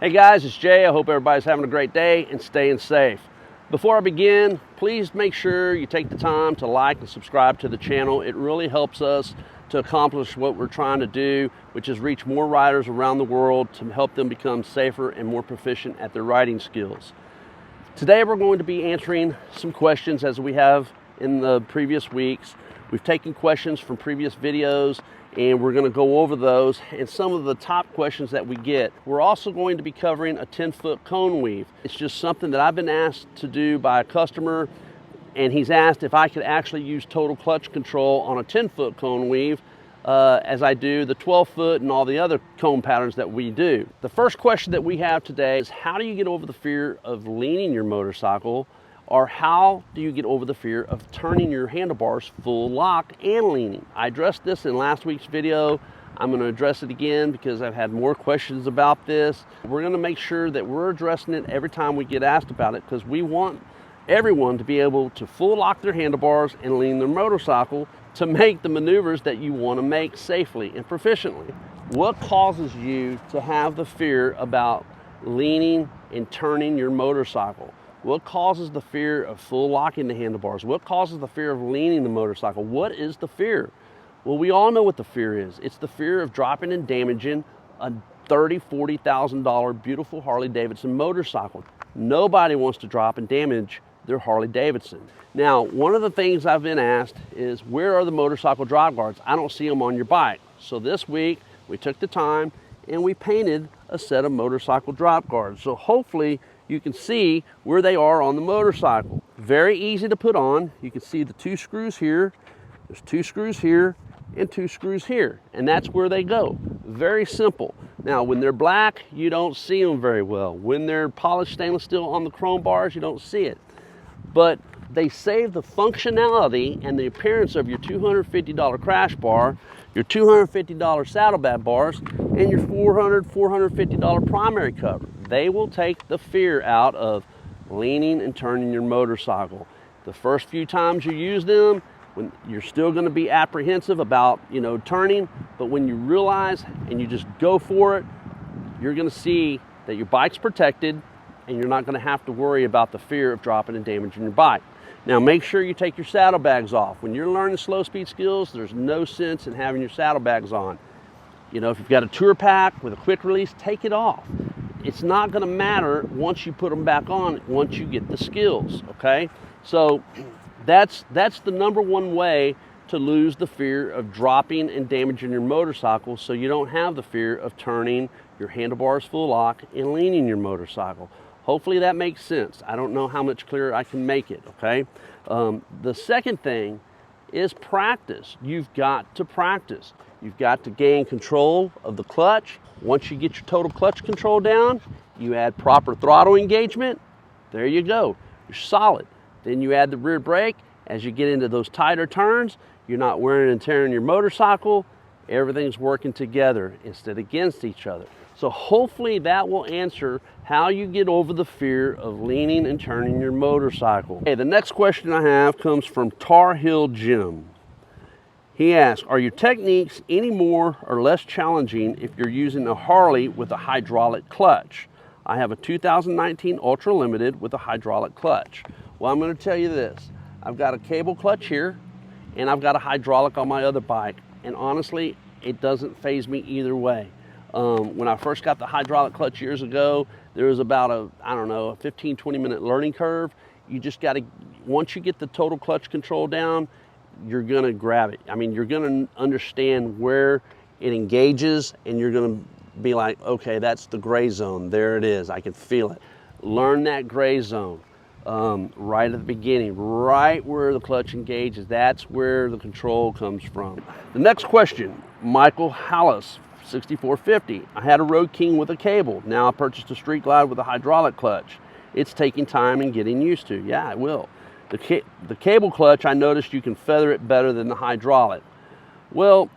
Hey guys, it's Jay. I hope everybody's having a great day and staying safe. Before I begin, please make sure you take the time to like and subscribe to the channel. It really helps us to accomplish what we're trying to do, which is reach more riders around the world to help them become safer and more proficient at their riding skills. Today we're going to be answering some questions as we have in the previous weeks. We've taken questions from previous videos and we're going to go over those and some of the top questions that we get. We're also going to be covering a 10-foot cone weave. It's just something that I've been asked to do by a customer, and he's asked if I could actually use total clutch control on a 10-foot cone weave as I do the 12-foot and all the other cone patterns that we do. The first question that we have today is, how do you get over the fear of leaning your motorcycle, or how do you get over the fear of turning your handlebars full lock and leaning? I addressed this in last week's video. I'm going to address it again because I've had more questions about this. We're going to make sure that we're addressing it every time we get asked about it, because we want everyone to be able to full lock their handlebars and lean their motorcycle to make the maneuvers that you want to make safely and proficiently. What causes you to have the fear about leaning and turning your motorcycle? What causes the fear of full locking the handlebars? What causes the fear of leaning the motorcycle? What is the fear? Well, we all know what the fear is. It's the fear of dropping and damaging a $30,000, $40,000 beautiful Harley Davidson motorcycle. Nobody wants to drop and damage their Harley Davidson. Now, one of the things I've been asked is, where are the motorcycle drop guards? I don't see them on your bike. So this week, we took the time and we painted a set of motorcycle drop guards. So hopefully you can see where they are on the motorcycle. Very easy to put on. You can see the 2 screws here, there's 2 screws here, and 2 screws here, and that's where they go. Very simple. Now, when they're black, you don't see them very well. When they're polished stainless steel on the chrome bars, you don't see it. But they save the functionality and the appearance of your $250 crash bar, your $250 saddlebag bars, and your $450 primary cover. They will take the fear out of leaning and turning your motorcycle. The first few times you use them, when you're still going to be apprehensive about, turning, but when you realize and you just go for it, you're going to see that your bike's protected and you're not going to have to worry about the fear of dropping and damaging your bike. Now, make sure you take your saddlebags off. When you're learning slow speed skills, there's no sense in having your saddlebags on. If you've got a tour pack with a quick release, take it off. It's not going to matter once you put them back on, once you get the skills, okay? So that's the number one way to lose the fear of dropping and damaging your motorcycle, so you don't have the fear of turning your handlebars full lock and leaning your motorcycle. Hopefully that makes sense. I don't know how much clearer I can make it, okay? The second thing is practice. You've got to practice. You've got to gain control of the clutch. Once you get your total clutch control down, you add proper throttle engagement. There you go. You're solid. Then you add the rear brake. As you get into those tighter turns, you're not wearing and tearing your motorcycle. Everything's working together instead of against each other. So hopefully that will answer how you get over the fear of leaning and turning your motorcycle. Okay, the next question I have comes from Tar Heel Jim. He asks, are your techniques any more or less challenging if you're using a Harley with a hydraulic clutch? I have a 2019 Ultra Limited with a hydraulic clutch. Well, I'm going to tell you this. I've got a cable clutch here, and I've got a hydraulic on my other bike. And honestly, it doesn't faze me either way. When I first got the hydraulic clutch years ago, there was about a 15, 20 minute learning curve. You just got to, once you get the total clutch control down, you're going to grab it. I mean, you're going to understand where it engages, and you're going to be like, okay, that's the gray zone. There it is. I can feel it. Learn that gray zone right at the beginning, right where the clutch engages. That's where the control comes from. The next question, Michael Hallis, 6450. I had a Road King with a cable. Now I purchased a Street Glide with a hydraulic clutch. It's taking time and getting used to. Yeah, it will. The cable clutch, I noticed you can feather it better than the hydraulic. Well,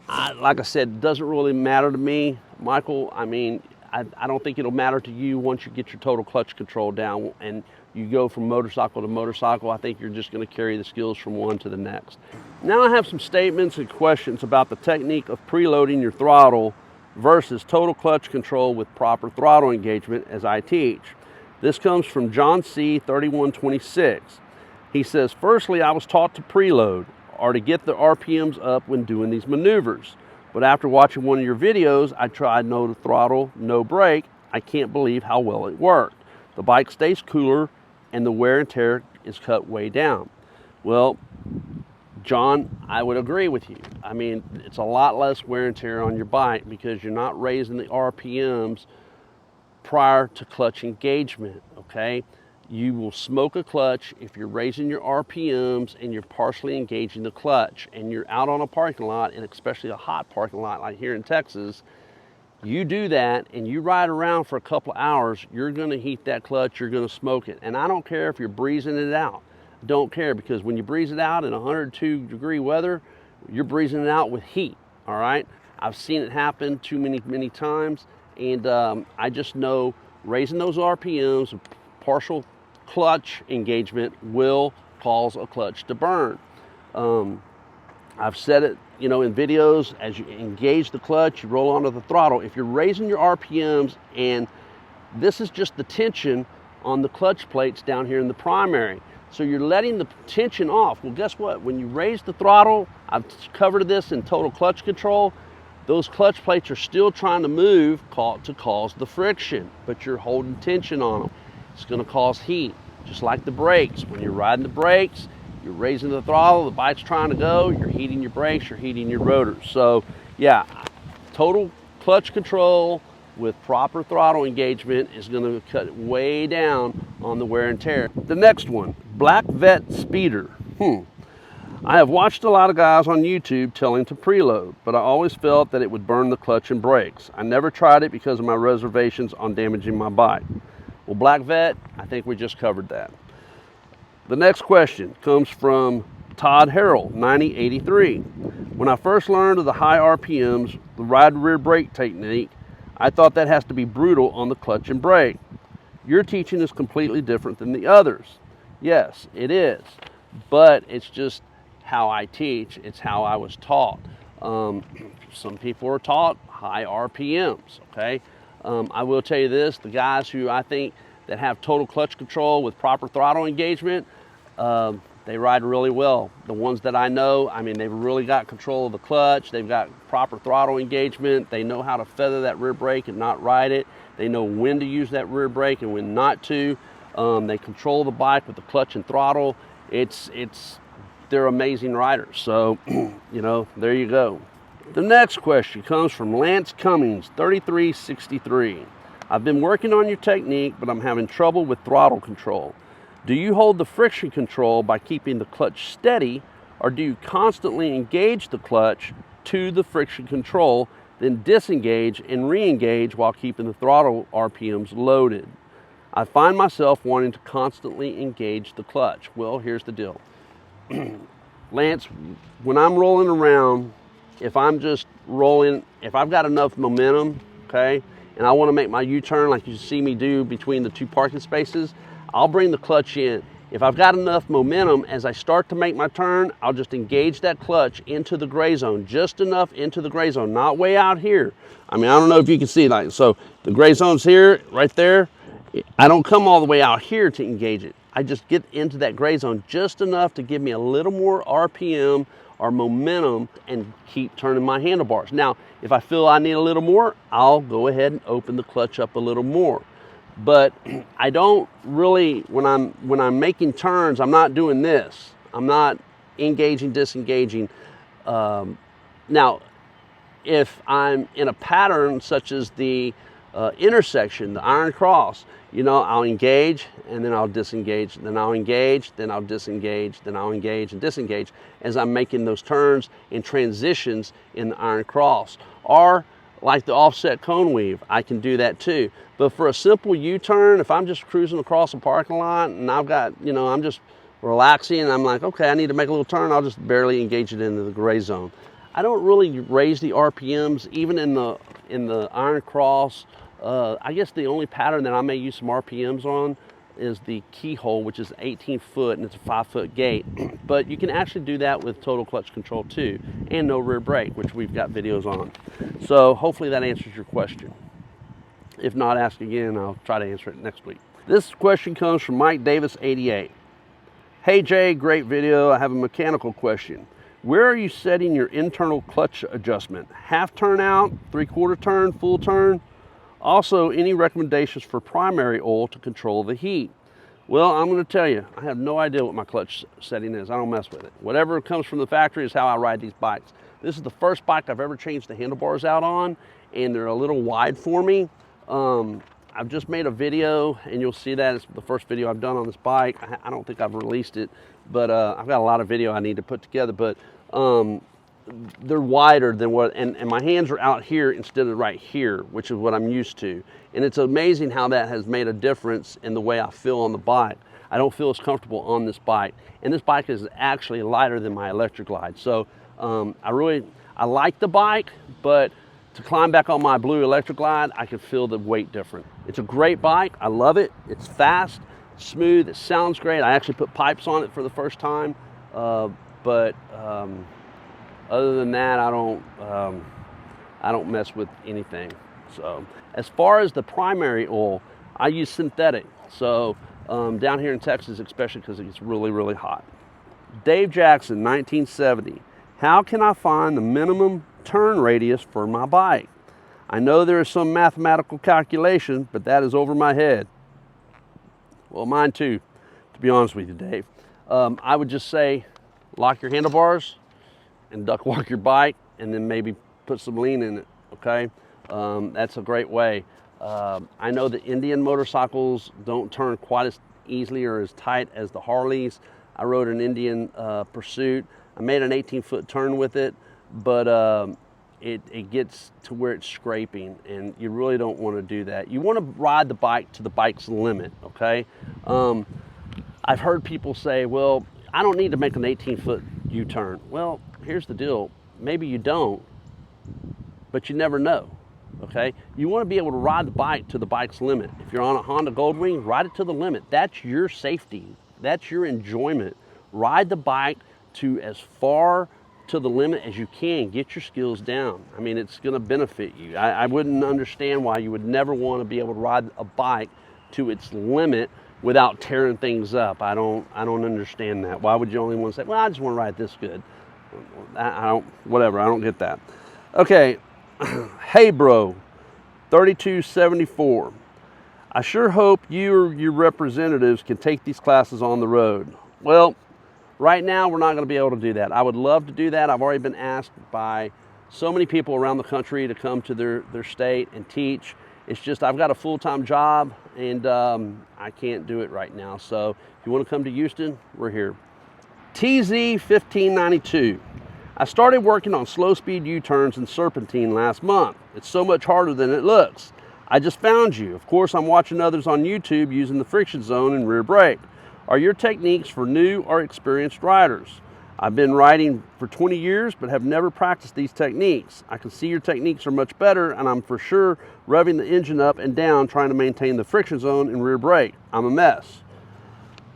like I said, it doesn't really matter to me, Michael. I mean, I don't think it'll matter to you once you get your total clutch control down and you go from motorcycle to motorcycle. I think you're just going to carry the skills from one to the next. Now I have some statements and questions about the technique of preloading your throttle versus total clutch control with proper throttle engagement as I teach. This comes from John C. 3126. He says, firstly, I was taught to preload, or to get the RPMs up when doing these maneuvers. But after watching one of your videos, I tried no throttle, no brake. I can't believe how well it worked. The bike stays cooler and the wear and tear is cut way down. Well, John, I would agree with you. I mean, it's a lot less wear and tear on your bike because you're not raising the RPMs prior to clutch engagement, okay? You will smoke a clutch if you're raising your RPMs and you're partially engaging the clutch and you're out on a parking lot, and especially a hot parking lot like here in Texas. You do that and you ride around for a couple of hours, you're gonna heat that clutch, you're gonna smoke it. And I don't care if you're breezing it out. Don't care, because when you breeze it out in 102-degree weather, you're breezing it out with heat, all right? I've seen it happen too many times, and I just know raising those RPMs, partial clutch engagement will cause a clutch to burn. I've said it, you know, in videos, as you engage the clutch, you roll onto the throttle. If you're raising your RPMs, and this is just the tension on the clutch plates down here in the primary, so you're letting the tension off. Well, guess what? When you raise the throttle, I've covered this in total clutch control, those clutch plates are still trying to move to cause the friction, but you're holding tension on them. It's gonna cause heat, just like the brakes. When you're riding the brakes, you're raising the throttle, the bike's trying to go, you're heating your brakes, you're heating your rotors. So yeah, total clutch control with proper throttle engagement is gonna cut way down on the wear and tear. The next one, Black Vet Speeder. I have watched a lot of guys on YouTube telling to preload, but I always felt that it would burn the clutch and brakes. I never tried it because of my reservations on damaging my bike. Well, Black Vet, I think we just covered that. The next question comes from Todd Harrell, 9083. When I first learned of the high RPMs, the ride rear brake technique, I thought that has to be brutal on the clutch and brake. Your teaching is completely different than the others. Yes, it is, but it's just how I teach. It's how I was taught. Some people are taught high RPMs, okay? I will tell you this, the guys who I think that have total clutch control with proper throttle engagement, they ride really well. The ones that I know, I mean, they've really got control of the clutch, they've got proper throttle engagement, they know how to feather that rear brake and not ride it, they know when to use that rear brake and when not to. They control the bike with the clutch and throttle. They're amazing riders. So, you know, there you go. The next question comes from Lance Cummings, 3363. I've been working on your technique, but I'm having trouble with throttle control. Do you hold the friction control by keeping the clutch steady, or do you constantly engage the clutch to the friction control, then disengage and re-engage while keeping the throttle RPMs loaded? I find myself wanting to constantly engage the clutch. Well, here's the deal. Lance, when I'm rolling around, if I'm just rolling, if I've got enough momentum, okay, and I want to make my U-turn like you see me do between the two parking spaces, I'll bring the clutch in. If I've got enough momentum, as I start to make my turn, I'll just engage that clutch into the gray zone, just enough into the gray zone, not way out here. I mean, I don't know if you can see, like, so the gray zone's here, right there. I don't come all the way out here to engage it. I just get into that gray zone just enough to give me a little more RPM or momentum and keep turning my handlebars. Now, if I feel I need a little more, I'll go ahead and open the clutch up a little more. But I don't really, when I'm making turns, I'm not doing this. I'm not engaging, disengaging. Now, if I'm in a pattern such as the intersection, the iron cross, you know, I'll engage and then I'll disengage, then I'll engage, then I'll disengage, then I'll engage and disengage as I'm making those turns and transitions in the iron cross. Or like the offset cone weave, I can do that too. But for a simple U-turn, if I'm just cruising across a parking lot and I've got, you know, I'm just relaxing and I'm like, okay, I need to make a little turn, I'll just barely engage it into the gray zone. I don't really raise the RPMs, even in the iron cross. I guess the only pattern that I may use some RPMs on is the keyhole, which is 18 foot and it's a 5-foot gate. But you can actually do that with total clutch control too, and no rear brake, which we've got videos on. So hopefully that answers your question. If not, ask again. I'll try to answer it next week. This question comes from Mike Davis 88. Hey Jay, great video. I have a mechanical question. Where are you setting your internal clutch adjustment? Half turn out, 3/4 turn, full turn? Also, any recommendations for primary oil to control the heat? Well, I'm going to tell you, I have no idea what my clutch setting is. I don't mess with it. Whatever comes from the factory is how I ride these bikes. This is the first bike I've ever changed the handlebars out on, and they're a little wide for me. I've just made a video, and you'll see that it's the first video I've done on this bike. I don't think I've released it, but I've got a lot of video I need to put together. But they're wider than what, and my hands are out here instead of right here, which is what I'm used to. And it's amazing how that has made a difference in the way I feel on the bike. I don't feel as comfortable on this bike. And this bike is actually lighter than my electric glide. So I like the bike, but to climb back on my blue electric glide, I can feel the weight different. It's a great bike. I love it. It's fast, smooth. It sounds great. I actually put pipes on it for the first time. Other than that, I don't mess with anything. So as far as the primary oil, I use synthetic. So down here in Texas, especially because it gets really, really hot. Dave Jackson, 1970. How can I find the minimum turn radius for my bike? I know there is some mathematical calculation, but that is over my head. Well, mine too, to be honest with you, Dave. I would just say lock your handlebars and duck walk your bike, and then maybe put some lean in it, okay? That's a great way. I know the Indian motorcycles don't turn quite as easily or as tight as the Harleys. I rode an Indian Pursuit. I made an 18-foot turn with it, but it gets to where it's scraping, and you really don't want to do that. You want to ride the bike to the bike's limit, okay? I've heard people say, well, I don't need to make an 18-foot U-turn. Well, here's the deal. Maybe you don't, but you never know, okay? You want to be able to ride the bike to the bike's limit. If you're on a Honda Goldwing, ride it to the limit. That's your safety. That's your enjoyment. Ride the bike to as far to the limit as you can. Get your skills down. I mean, it's going to benefit you. I wouldn't understand why you would never want to be able to ride a bike to its limit without tearing things up. I don't understand that. Why would you only want to say, well, I just want to ride this good? I don't get that. Okay, hey bro, 3274. I sure hope you or your representatives can take these classes on the road. Well, right now we're not going to be able to do that. I would love to do that. I've already been asked by so many people around the country to come to their state and teach. It's just I've got a full-time job, and I can't do it right now. So if you want to come to Houston, we're here. TZ1592. I started working on slow speed U-turns and serpentine last month. It's so much harder than it looks. I just found you. Of course, I'm watching others on YouTube using the friction zone and rear brake. Are your techniques for new or experienced riders? I've been riding for 20 years, but have never practiced these techniques. I can see your techniques are much better, and I'm for sure revving the engine up and down trying to maintain the friction zone and rear brake. I'm a mess.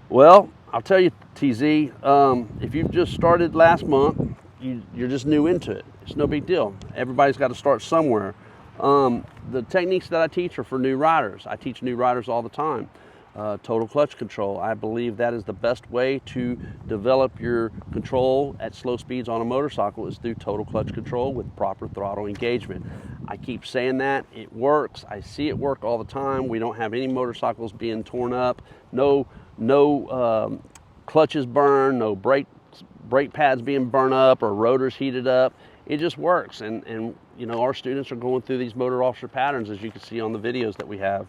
Well, I'll tell you, TZ, if you've just started last month, you're just new into it. It's no big deal. Everybody's got to start somewhere. The techniques that I teach are for new riders. I teach new riders all the time. Total clutch control. I believe that is the best way to develop your control at slow speeds on a motorcycle is through total clutch control with proper throttle engagement. I keep saying that. It works. I see it work all the time. We don't have any motorcycles being torn up. No clutches burned, no brake pads being burned up or rotors heated up. It just works. And you know, our students are going through these motor officer patterns, as you can see on the videos that we have.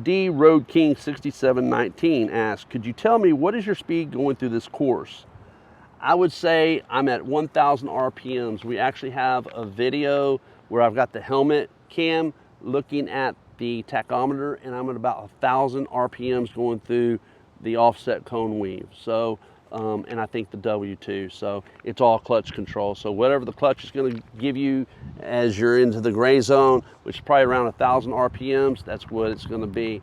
D Road King 6719 asks, could you tell me what is your speed going through this course? I would say I'm at 1,000 RPMs. We actually have a video where I've got the helmet cam looking at the tachometer, and I'm at about 1,000 RPMs going through the offset cone weave. So, and I think the W2. So it's all clutch control. So whatever the clutch is going to give you as you're into the gray zone, which is probably around 1,000 RPMs, that's what it's going to be.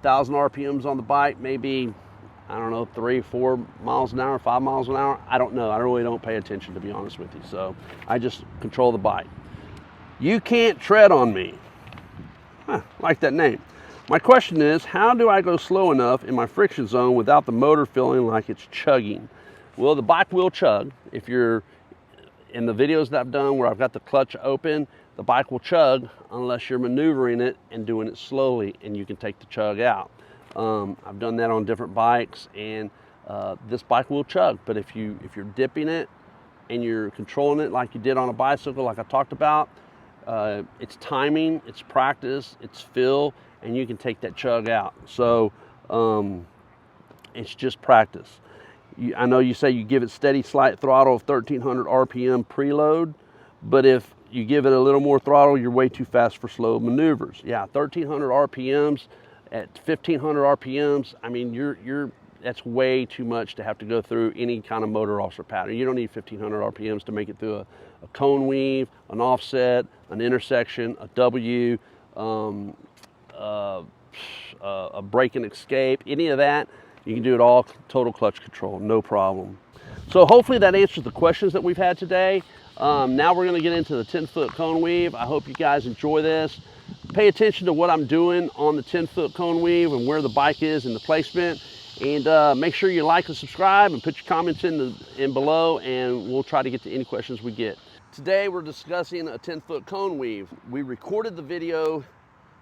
1,000 RPMs on the bike, maybe, I don't know, 3, 4 miles an hour, 5 miles an hour. I don't know. I really don't pay attention, to be honest with you. So I just control the bike. You can't tread on me. Huh, like that name. My question is, how do I go slow enough in my friction zone without the motor feeling like it's chugging? Well, the bike will chug. If you're in the videos that I've done where I've got the clutch open, the bike will chug unless you're maneuvering it and doing it slowly, and you can take the chug out. I've done that on different bikes, and this bike will chug. But if you're dipping it and you're controlling it like you did on a bicycle, like I talked about, it's timing, it's practice, it's feel, and you can take that chug out. So it's just practice. I know you say you give it steady slight throttle of 1,300 RPM preload, but if you give it a little more throttle, you're way too fast for slow maneuvers. Yeah, 1,300 RPMs at 1,500 RPMs. I mean, that's way too much to have to go through any kind of motor offset pattern. You don't need 1,500 RPMs to make it through a cone weave, an offset, an intersection, a W, a break and escape, any of that. You can do it all total clutch control, no problem. So hopefully that answers the questions that we've had today. Now we're going to get into the 10-foot cone weave. I hope you guys enjoy this. Pay attention to what I'm doing on the 10-foot cone weave and where the bike is in the placement. And make sure you like and subscribe and put your comments in below, and we'll try to get to any questions we get. Today we're discussing a 10-foot cone weave. We recorded the video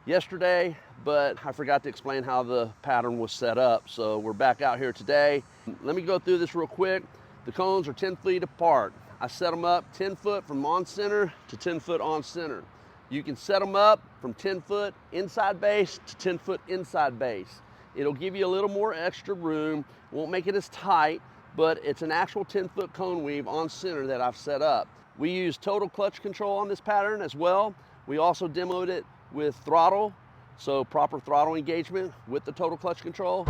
yesterday, but I forgot to explain how the pattern was set up. So we're back out here today. Let me go through this real quick. The cones are 10 feet apart. I set them up 10 foot from on center to 10 foot on center. You can set them up from 10 foot inside base to 10 foot inside base. It'll give you a little more extra room, won't make it as tight, but it's an actual 10-foot cone weave on center that I've set up. We use total clutch control on this pattern as well. We also demoed it with throttle, so proper throttle engagement with the total clutch control.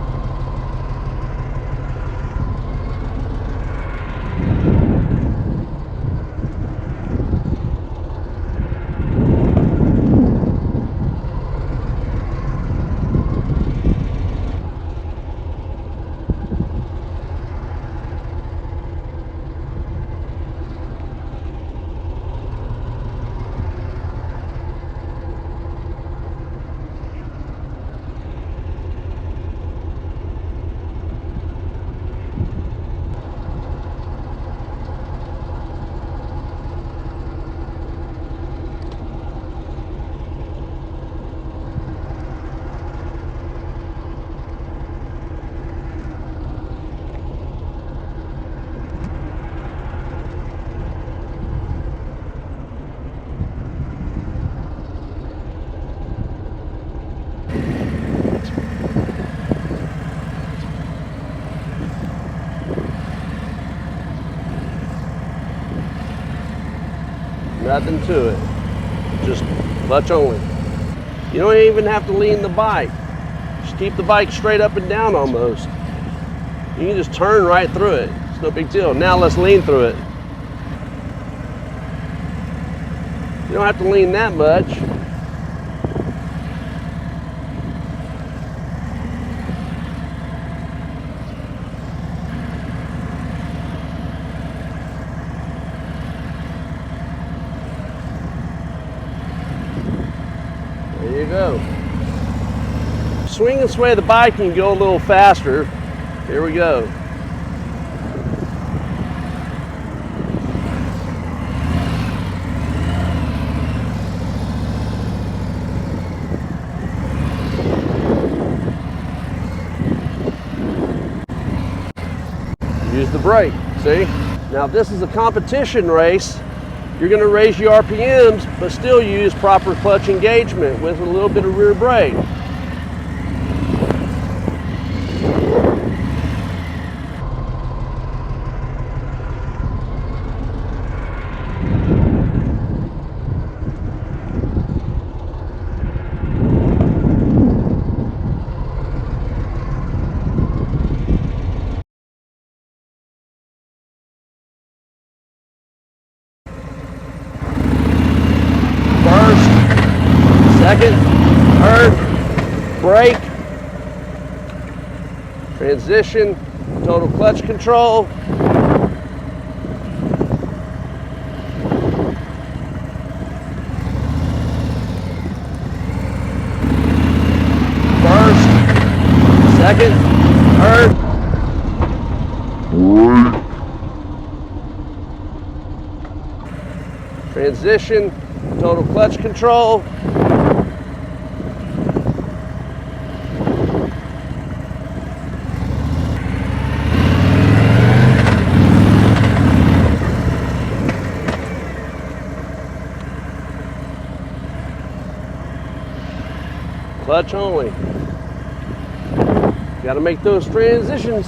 Nothing to it, just clutch only. You don't even have to lean the bike. Just keep the bike straight up and down almost. You can just turn right through it. It's no big deal. Now let's lean through it. You don't have to lean that much. There you go. Swing and sway the bike and go a little faster. Here we go. Use the brake, see? Now this is a competition race. You're going to raise your RPMs, but still use proper clutch engagement with a little bit of rear brake. Second, third, brake, Transition, total clutch control. First, second, third. Transition, total clutch control. Clutch only. Got to make those transitions.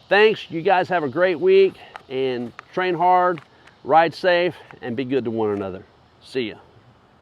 Thanks. You guys have a great week and train hard, ride safe, and be good to one another. See ya.